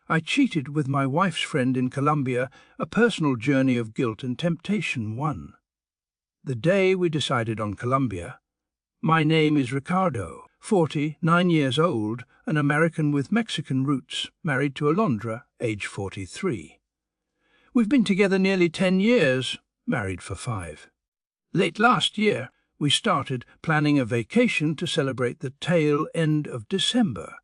I cheated with my wife's friend in Colombia, a personal journey of guilt and temptation 1. The day we decided on Colombia. My name is Ricardo, 49 years old, an American with Mexican roots, married to Alondra, age 43. We've been together nearly 10 years, married for 5. Late last year, we started planning a vacation to celebrate the tail end of December,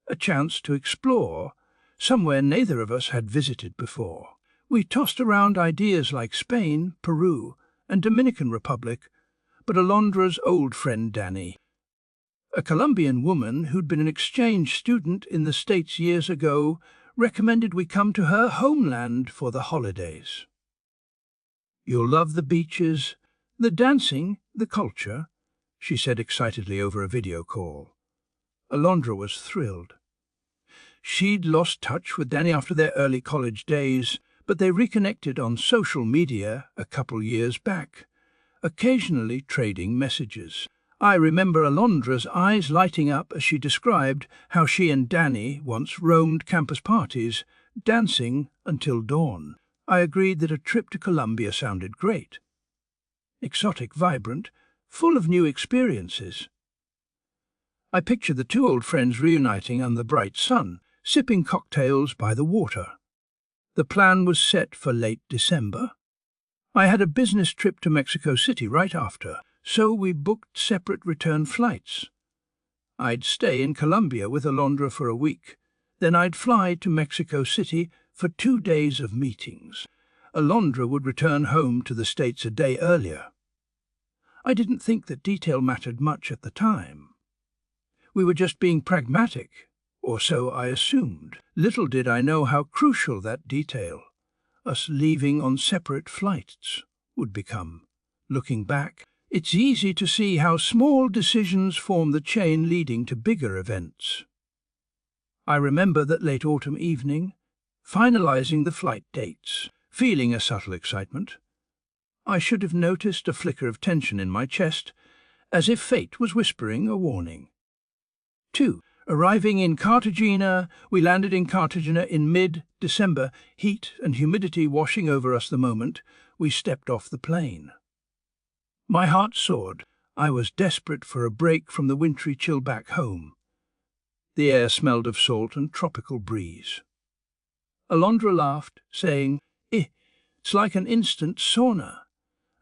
a chance to explore somewhere neither of us had visited before. We tossed around ideas like Spain, Peru, and Dominican Republic, but Alondra's old friend Dani, a Colombian woman who'd been an exchange student in the States years ago, recommended we come to her homeland for the holidays. "You'll love the beaches, the dancing, the culture," she said excitedly over a video call. Alondra was thrilled. She'd lost touch with Dani after their early college days, but they reconnected on social media a couple years back, occasionally trading messages. I remember Alondra's eyes lighting up as she described how she and Dani once roamed campus parties, dancing until dawn. I agreed that a trip to Colombia sounded great. Exotic, vibrant, full of new experiences. I pictured the two old friends reuniting under the bright sun, sipping cocktails by the water. The plan was set for late December. I had a business trip to Mexico City right after, so we booked separate return flights. I'd stay in Colombia with Alondra for a week, then I'd fly to Mexico City for 2 days of meetings. Alondra would return home to the States a day earlier. I didn't think that detail mattered much at the time. We were just being pragmatic, or so I assumed. Little did I know how crucial that detail, us leaving on separate flights, would become. Looking back, it's easy to see how small decisions form the chain leading to bigger events. I remember that late autumn evening, finalizing the flight dates, feeling a subtle excitement. I should have noticed a flicker of tension in my chest, as if fate was whispering a warning. 2. Arriving in Cartagena, we landed in Cartagena in mid-December, heat and humidity washing over us the moment we stepped off the plane. My heart soared. I was desperate for a break from the wintry chill back home. The air smelled of salt and tropical breeze. Alondra laughed, saying, "It's like an instant sauna,"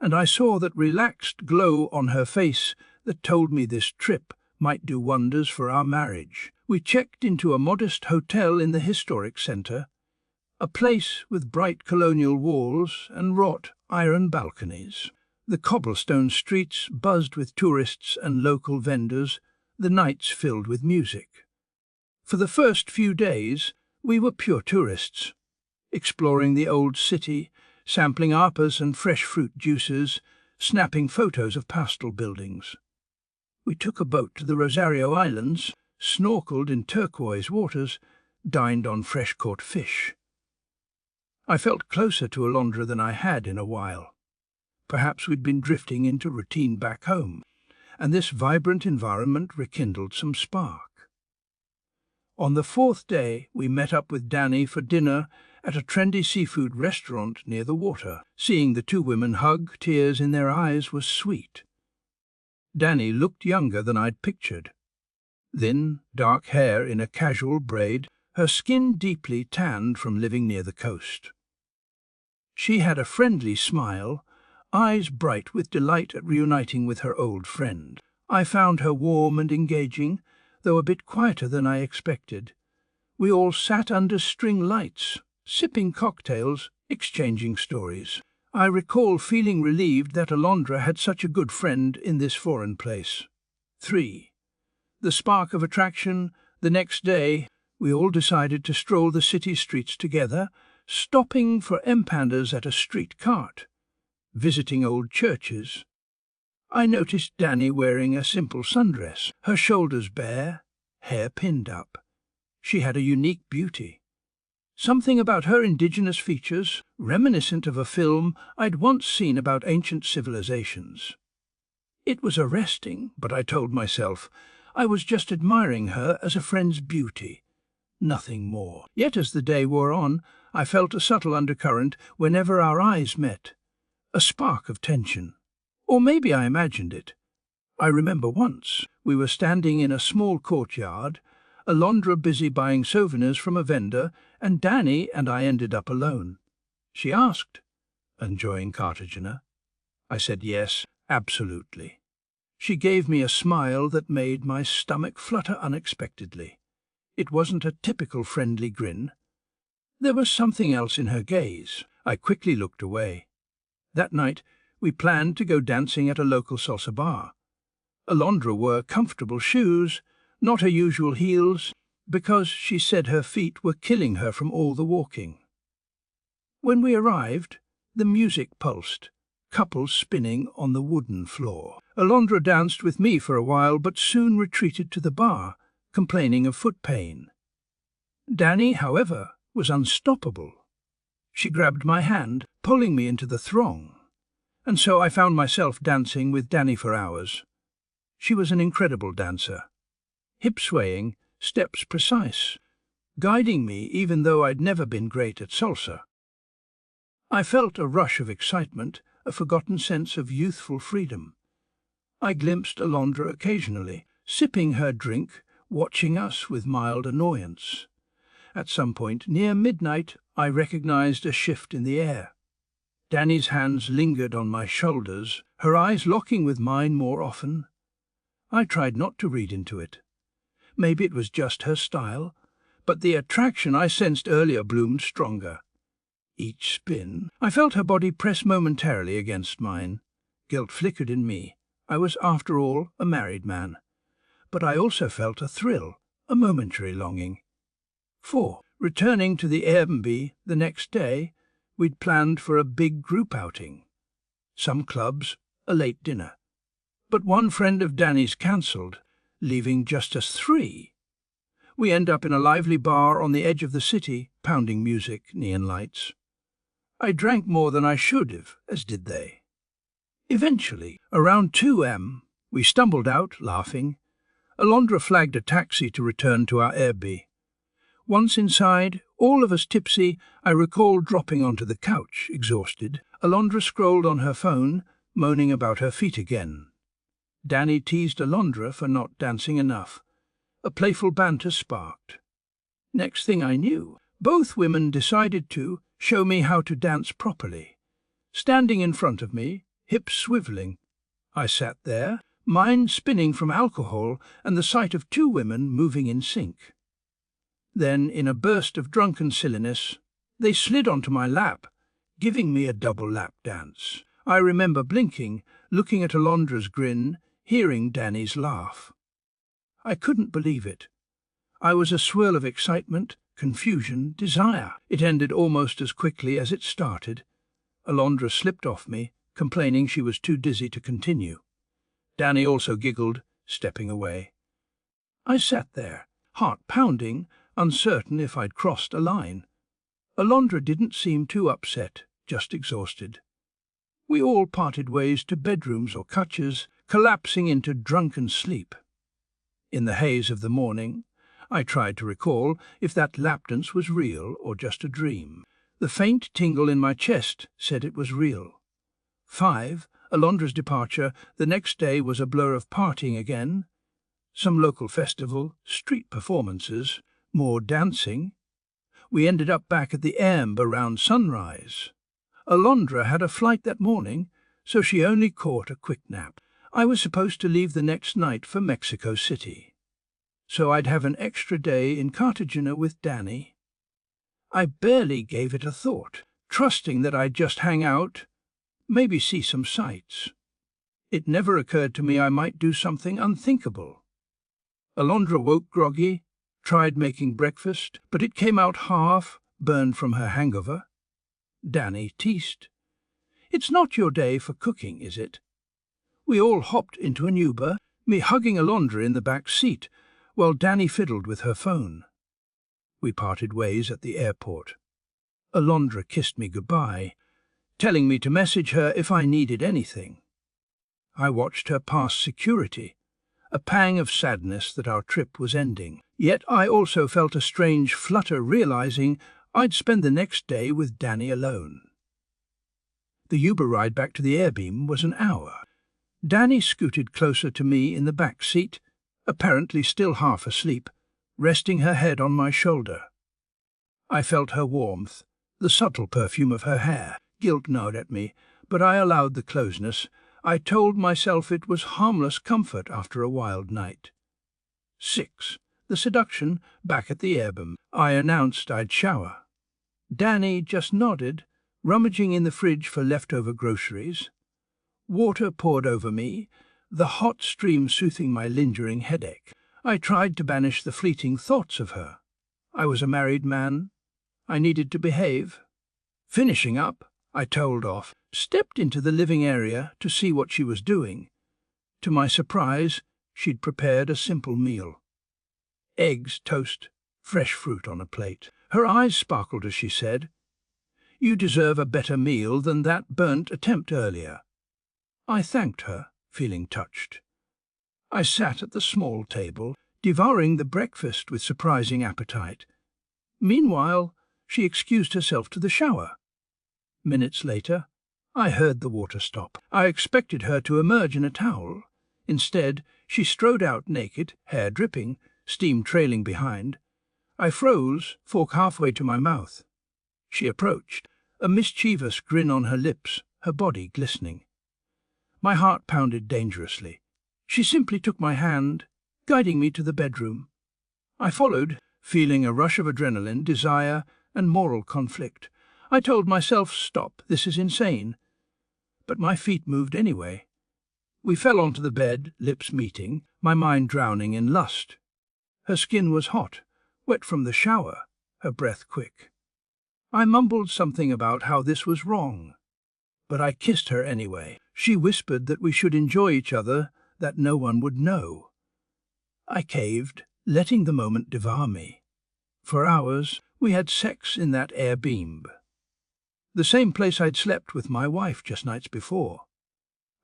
and I saw that relaxed glow on her face that told me this trip might do wonders for our marriage. We checked into a modest hotel in the historic centre, a place with bright colonial walls and wrought iron balconies. The cobblestone streets buzzed with tourists and local vendors, the nights filled with music. For the first few days, we were pure tourists, exploring the old city, sampling apas and fresh fruit juices, snapping photos of pastel buildings. We took a boat to the Rosario Islands, snorkeled in turquoise waters, dined on fresh-caught fish. I felt closer to Alondra than I had in a while. Perhaps we'd been drifting into routine back home, and this vibrant environment rekindled some spark. On the 4th day, we met up with Dani for dinner at a trendy seafood restaurant near the water. Seeing the two women hug, tears in their eyes, was sweet. Dani looked younger than I'd pictured. Thin, dark hair in a casual braid, her skin deeply tanned from living near the coast. She had a friendly smile, eyes bright with delight at reuniting with her old friend. I found her warm and engaging, though a bit quieter than I expected. We all sat under string lights, sipping cocktails, exchanging stories. I recall feeling relieved that Alondra had such a good friend in this foreign place. 3. The spark of attraction. The next day, we all decided to stroll the city streets together, stopping for empandas at a street cart, visiting old churches. I noticed Dani wearing a simple sundress, her shoulders bare, hair pinned up. She had a unique beauty. Something about her indigenous features, reminiscent of a film I'd once seen about ancient civilizations. It was arresting, but I told myself I was just admiring her as a friend's beauty, nothing more. Yet as the day wore on, I felt a subtle undercurrent whenever our eyes met, a spark of tension. Or maybe I imagined it. I remember once, we were standing in a small courtyard, Alondra busy buying souvenirs from a vendor, and Dani and I ended up alone. She asked, "Enjoying Cartagena?" I said yes, absolutely. She gave me a smile that made my stomach flutter unexpectedly. It wasn't a typical friendly grin. There was something else in her gaze. I quickly looked away. That night, we planned to go dancing at a local salsa bar. Alondra wore comfortable shoes, not her usual heels, because she said her feet were killing her from all the walking. When we arrived, the music pulsed, couples spinning on the wooden floor. Alondra danced with me for a while, but soon retreated to the bar, complaining of foot pain. Dani, however, was unstoppable. She grabbed my hand, pulling me into the throng, and so I found myself dancing with Dani for hours. She was an incredible dancer, hip-swaying, steps precise, guiding me even though I'd never been great at salsa. I felt a rush of excitement, a forgotten sense of youthful freedom. I glimpsed Alondra occasionally, sipping her drink, watching us with mild annoyance. At some point near midnight, I recognized a shift in the air. Dani's hands lingered on my shoulders, her eyes locking with mine more often. I tried not to read into it. Maybe it was just her style, but the attraction I sensed earlier bloomed stronger. Each spin, I felt her body press momentarily against mine. Guilt flickered in me. I was, after all, a married man. But I also felt a thrill, a momentary longing. 4. Returning to the Airbnb the next day, we'd planned for a big group outing. Some clubs, a late dinner. But one friend of Dani's cancelled, leaving just us 3. We end up in a lively bar on the edge of the city, pounding music, neon lights. I drank more than I should have, as did they. Eventually, around 2 a.m., we stumbled out, laughing. Alondra flagged a taxi to return to our Airbnb. Once inside, all of us tipsy, I recall dropping onto the couch, exhausted. Alondra scrolled on her phone, moaning about her feet again. Dani teased Alondra for not dancing enough. A playful banter sparked. Next thing I knew, both women decided to show me how to dance properly. Standing in front of me, hips swiveling, I sat there, mind spinning from alcohol and the sight of 2 women moving in sync. Then, in a burst of drunken silliness, they slid onto my lap, giving me a double lap dance. I remember blinking, looking at Alondra's grin, hearing Dani's laugh. I couldn't believe it. I was a swirl of excitement, confusion, desire. It ended almost as quickly as it started. Alondra slipped off me, complaining she was too dizzy to continue. Dani also giggled, stepping away. I sat there, heart pounding, uncertain if I'd crossed a line. Alondra didn't seem too upset, just exhausted. We all parted ways to bedrooms or couches, collapsing into drunken sleep. In the haze of the morning, I tried to recall if that lap dance was real or just a dream. The faint tingle in my chest said it was real. 5. Alondra's departure the next day was a blur of partying again. Some local festival, street performances, more dancing. We ended up back at the Airbnb around sunrise. Alondra had a flight that morning, so she only caught a quick nap. I was supposed to leave the next night for Mexico City, so I'd have an extra day in Cartagena with Dani. I barely gave it a thought, trusting that I'd just hang out, maybe see some sights. It never occurred to me I might do something unthinkable. Alondra woke groggy, tried making breakfast, but it came out half, burned from her hangover. Dani teased. "It's not your day for cooking, is it?" We all hopped into an Uber, me hugging Alondra in the back seat, while Dani fiddled with her phone. We parted ways at the airport. Alondra kissed me goodbye, telling me to message her if I needed anything. I watched her pass security, a pang of sadness that our trip was ending. Yet I also felt a strange flutter realizing I'd spend the next day with Dani alone. The Uber ride back to the Airbnb was an hour. Dani scooted closer to me in the back seat, apparently still half asleep, resting her head on my shoulder. I felt her warmth, the subtle perfume of her hair. Guilt gnawed at me, but I allowed the closeness. I told myself it was harmless comfort after a wild night. 6. The seduction, back at the Airbnb. I announced I'd shower. Dani just nodded, rummaging in the fridge for leftover groceries. Water poured over me, the hot stream soothing my lingering headache. I tried to banish the fleeting thoughts of her. I was a married man. I needed to behave. Finishing up, I told off, stepped into the living area to see what she was doing. To my surprise, she'd prepared a simple meal. Eggs, toast, fresh fruit on a plate. Her eyes sparkled as she said, "You deserve a better meal than that burnt attempt earlier." I thanked her, feeling touched. I sat at the small table, devouring the breakfast with surprising appetite. Meanwhile, she excused herself to the shower. Minutes later, I heard the water stop. I expected her to emerge in a towel. Instead, she strode out naked, hair dripping, steam trailing behind. I froze, fork halfway to my mouth. She approached, a mischievous grin on her lips, her body glistening. My heart pounded dangerously. She simply took my hand, guiding me to the bedroom. I followed, feeling a rush of adrenaline, desire, and moral conflict. I told myself, "Stop, this is insane." But my feet moved anyway. We fell onto the bed, lips meeting, my mind drowning in lust. Her skin was hot, wet from the shower, her breath quick. I mumbled something about how this was wrong, but I kissed her anyway. She whispered that we should enjoy each other, that no one would know. I caved, letting the moment devour me. For hours, we had sex in that Airbnb. The same place I'd slept with my wife just nights before.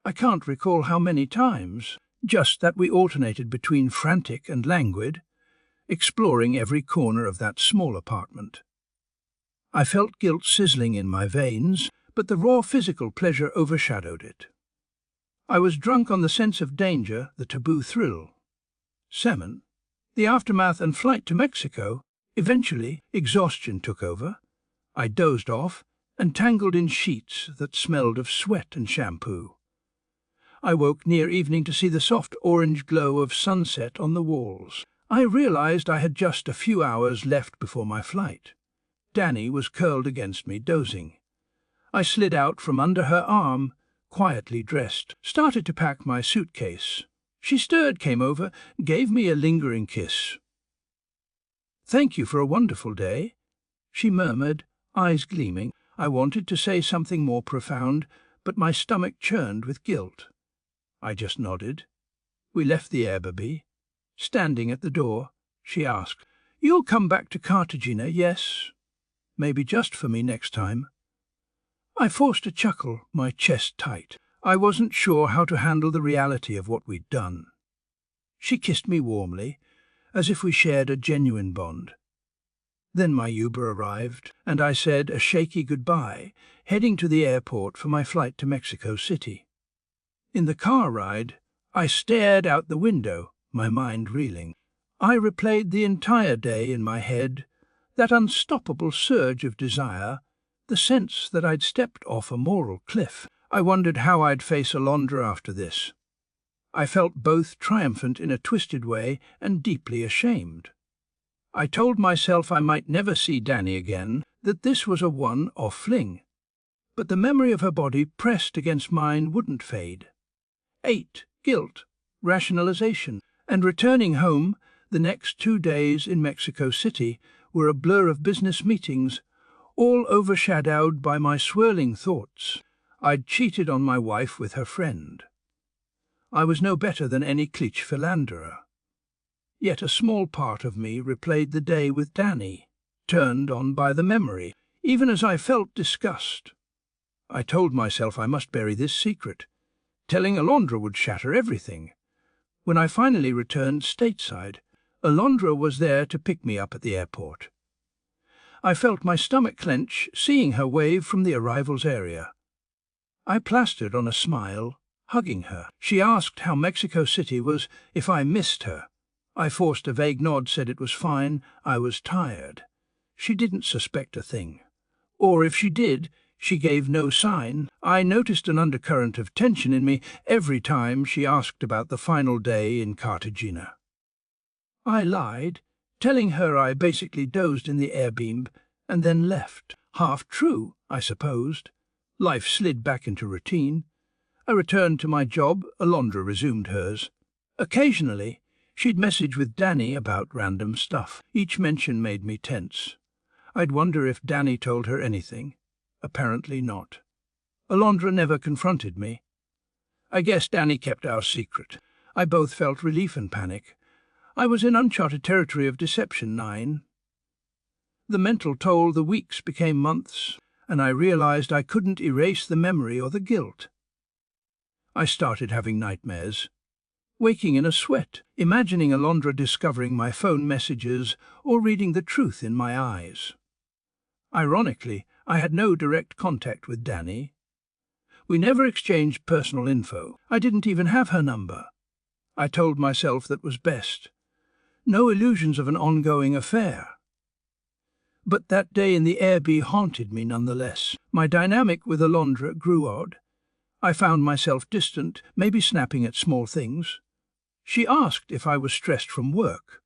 I can't recall how many times, just that we alternated between frantic and languid, exploring every corner of that small apartment. I felt guilt sizzling in my veins, but the raw physical pleasure overshadowed it. I was drunk on the sense of danger, the taboo thrill. 7. The aftermath and flight to Mexico. Eventually, exhaustion took over. I dozed off and tangled in sheets that smelled of sweat and shampoo. I woke near evening to see the soft orange glow of sunset on the walls. I realized I had just a few hours left before my flight. Dani was curled against me, dozing. I slid out from under her arm, quietly dressed, started to pack my suitcase. She stirred, came over, gave me a lingering kiss. "Thank you for a wonderful day," she murmured, eyes gleaming. I wanted to say something more profound, but my stomach churned with guilt. I just nodded. We left the Airbnb. Standing at the door, she asked, "You'll come back to Cartagena, yes? Maybe just for me next time." I forced a chuckle, my chest tight. I wasn't sure how to handle the reality of what we'd done. She kissed me warmly, as if we shared a genuine bond. Then my Uber arrived, and I said a shaky goodbye, heading to the airport for my flight to Mexico City. In the car ride, I stared out the window, my mind reeling. I replayed the entire day in my head, that unstoppable surge of desire, the sense that I'd stepped off a moral cliff. I wondered how I'd face Alondra after this. I felt both triumphant in a twisted way and deeply ashamed. I told myself I might never see Dani again, that this was a one-off fling. But the memory of her body pressed against mine wouldn't fade. 8. Guilt, rationalization, and returning home, the next 2 days in Mexico City were a blur of business meetings, all overshadowed by my swirling thoughts. I'd cheated on my wife with her friend. I was no better than any cliché philanderer. Yet a small part of me replayed the day with Dani, turned on by the memory, even as I felt disgust. I told myself I must bury this secret. Telling Alondra would shatter everything. When I finally returned stateside, Alondra was there to pick me up at the airport. I felt my stomach clench seeing her wave from the arrivals area. I plastered on a smile, hugging her. She asked how Mexico City was, if I missed her. I forced a vague nod, said it was fine, I was tired. She didn't suspect a thing. Or if she did, she gave no sign. I noticed an undercurrent of tension in me every time she asked about the final day in Cartagena. I lied, telling her I basically dozed in the Airbnb and then left. Half true, I supposed. Life slid back into routine. I returned to my job, Alondra resumed hers. Occasionally, she'd message with Dani about random stuff. Each mention made me tense. I'd wonder if Dani told her anything. Apparently not. Alondra never confronted me. I guess Dani kept our secret. I both felt relief and panic. I was in uncharted territory of deception. 9. The mental toll, the weeks became months, and I realized I couldn't erase the memory or the guilt. I started having nightmares, waking in a sweat, imagining Alondra discovering my phone messages or reading the truth in my eyes. Ironically, I had no direct contact with Dani. We never exchanged personal info. I didn't even have her number. I told myself that was best. No illusions of an ongoing affair. But that day in the Airbnb haunted me nonetheless. My dynamic with Alondra grew odd. I found myself distant, maybe snapping at small things. She asked if I was stressed from work.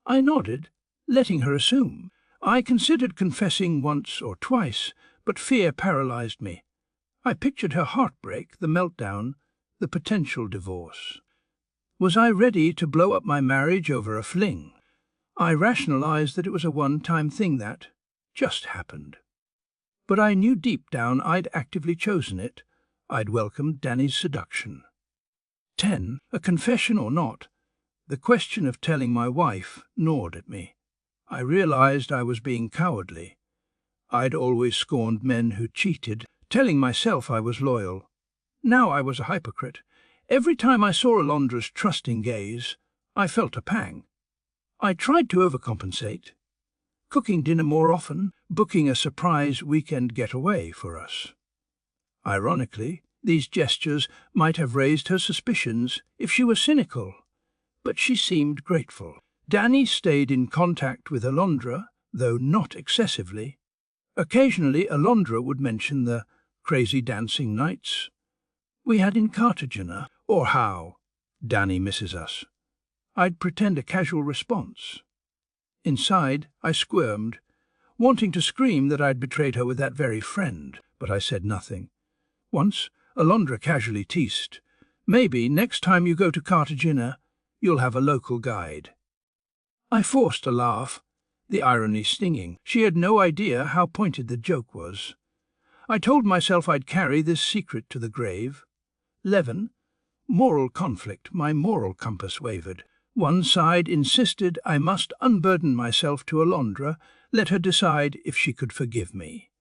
I nodded, letting her assume. I considered confessing once or twice, but fear paralyzed me. I pictured her heartbreak, the meltdown, the potential divorce. Was I ready to blow up my marriage over a fling? I rationalized that it was a one-time thing that just happened. But I knew deep down I'd actively chosen it. I'd welcomed Dani's seduction. 10. A confession or not? The question of telling my wife gnawed at me. I realized I was being cowardly. I'd always scorned men who cheated, telling myself I was loyal. Now I was a hypocrite. Every time I saw Alondra's trusting gaze, I felt a pang. I tried to overcompensate, cooking dinner more often, booking a surprise weekend getaway for us. Ironically, these gestures might have raised her suspicions if she were cynical, but she seemed grateful. Dani stayed in contact with Alondra, though not excessively. Occasionally, Alondra would mention the crazy dancing nights we had in Cartagena, or how Dani misses us. I'd pretend a casual response. Inside, I squirmed, wanting to scream that I'd betrayed her with that very friend, but I said nothing. Once, Alondra casually teased, "Maybe next time you go to Cartagena, you'll have a local guide." I forced a laugh, the irony stinging. She had no idea how pointed the joke was. I told myself I'd carry this secret to the grave. 11. Moral conflict. My moral compass wavered. One side insisted I must unburden myself to Alondra, let her decide if she could forgive me.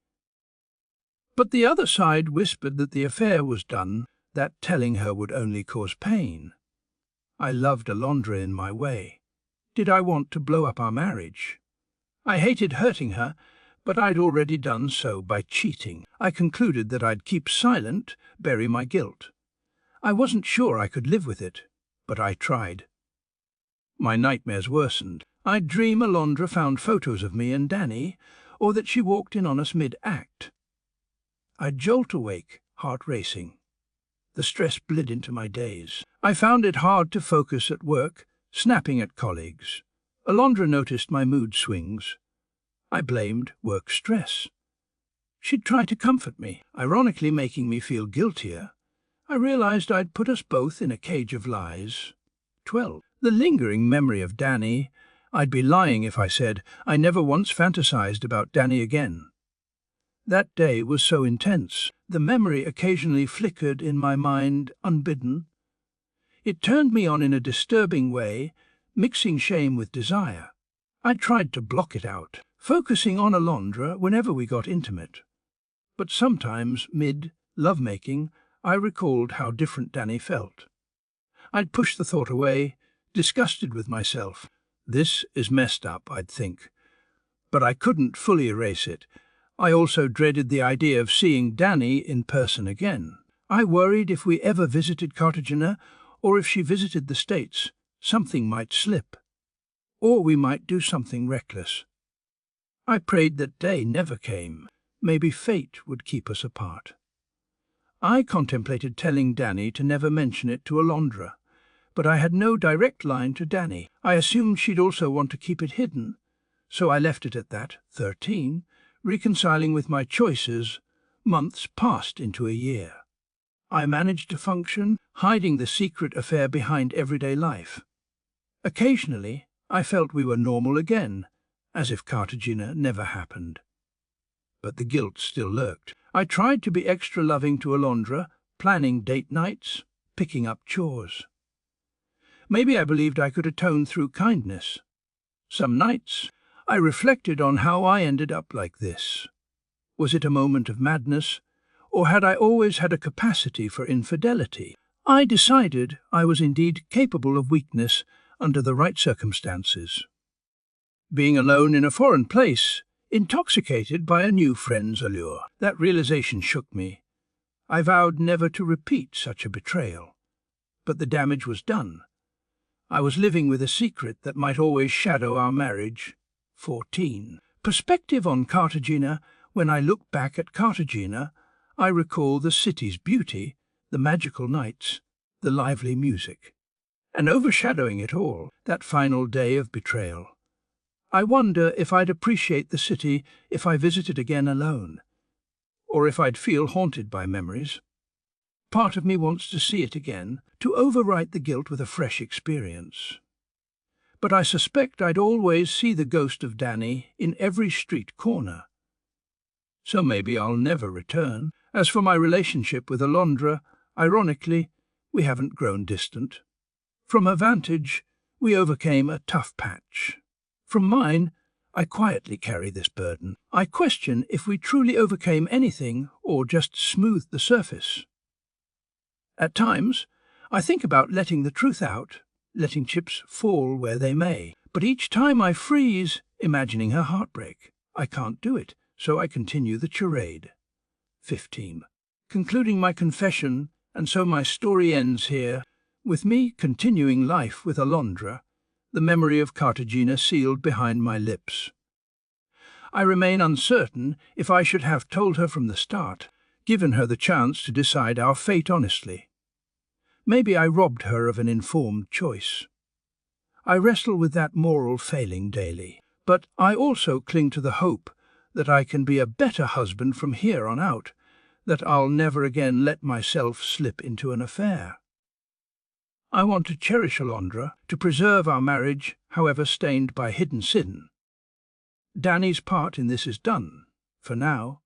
But the other side whispered that the affair was done, that telling her would only cause pain. I loved Alondra in my way. Did I want to blow up our marriage? I hated hurting her, but I'd already done so by cheating. I concluded that I'd keep silent, bury my guilt. I wasn't sure I could live with it, but I tried. My nightmares worsened. I'd dream Alondra found photos of me and Dani, or that she walked in on us mid-act. I'd jolt awake, heart racing. The stress bled into my days. I found it hard to focus at work, snapping at colleagues. Alondra noticed my mood swings. I blamed work stress. She'd try to comfort me, ironically making me feel guiltier. I realized I'd put us both in a cage of lies. 12. The lingering memory of Dani. I'd be lying if I said I never once fantasized about Dani again. That day was so intense, the memory occasionally flickered in my mind unbidden. It turned me on in a disturbing way, mixing shame with desire. I tried to block it out, focusing on Alondra whenever we got intimate. But sometimes, mid-lovemaking, I recalled how different Dani felt. I'd push the thought away, disgusted with myself. This is messed up, I'd think. But I couldn't fully erase it. I also dreaded the idea of seeing Dani in person again. I worried if we ever visited Cartagena, or if she visited the States, something might slip. Or we might do something reckless. I prayed that day never came. Maybe fate would keep us apart. I contemplated telling Dani to never mention it to Alondra, but I had no direct line to Dani. I assumed she'd also want to keep it hidden, so I left it at that, 13, reconciling with my choices. Months passed into a year. I managed to function, hiding the secret affair behind everyday life. Occasionally, I felt we were normal again, as if Cartagena never happened. But the guilt still lurked. I tried to be extra loving to Alondra, planning date nights, picking up chores. Maybe I believed I could atone through kindness. Some nights, I reflected on how I ended up like this. Was it a moment of madness, or had I always had a capacity for infidelity? I decided I was indeed capable of weakness under the right circumstances. Being alone in a foreign place, intoxicated by a new friend's allure, that realization shook me. I vowed never to repeat such a betrayal. But the damage was done. I was living with a secret that might always shadow our marriage. 14. Perspective on Cartagena. When I look back at Cartagena, I recall the city's beauty, the magical nights, the lively music. And overshadowing it all, that final day of betrayal. I wonder if I'd appreciate the city if I visited again alone, or if I'd feel haunted by memories. Part of me wants to see it again, to overwrite the guilt with a fresh experience. But I suspect I'd always see the ghost of Dani in every street corner. So maybe I'll never return. As for my relationship with Alondra, ironically, we haven't grown distant. From her vantage, we overcame a tough patch. From mine, I quietly carry this burden. I question if we truly overcame anything or just smoothed the surface. At times, I think about letting the truth out, letting chips fall where they may. But each time I freeze, imagining her heartbreak. I can't do it, so I continue the charade. 15. Concluding my confession, and so my story ends here, with me continuing life with Alondra, the memory of Cartagena sealed behind my lips. I remain uncertain if I should have told her from the start, given her the chance to decide our fate honestly. Maybe I robbed her of an informed choice. I wrestle with that moral failing daily, but I also cling to the hope that I can be a better husband from here on out, that I'll never again let myself slip into an affair. I want to cherish Alondra, to preserve our marriage, however stained by hidden sin. Dani's part in this is done, for now.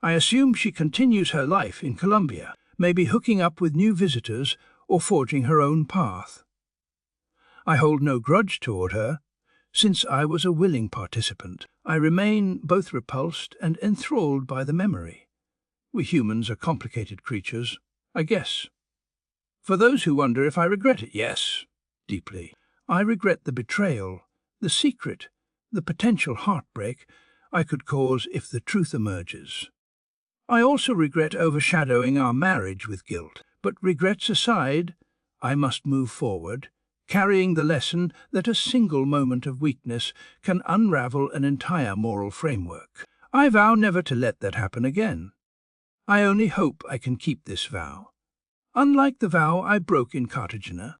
I assume she continues her life in Colombia, maybe hooking up with new visitors or forging her own path. I hold no grudge toward her, since I was a willing participant. I remain both repulsed and enthralled by the memory. We humans are complicated creatures, I guess. For those who wonder if I regret it, yes, deeply. I regret the betrayal, the secret, the potential heartbreak I could cause if the truth emerges. I also regret overshadowing our marriage with guilt, but regrets aside, I must move forward, carrying the lesson that a single moment of weakness can unravel an entire moral framework. I vow never to let that happen again. I only hope I can keep this vow. Unlike the vow I broke in Cartagena,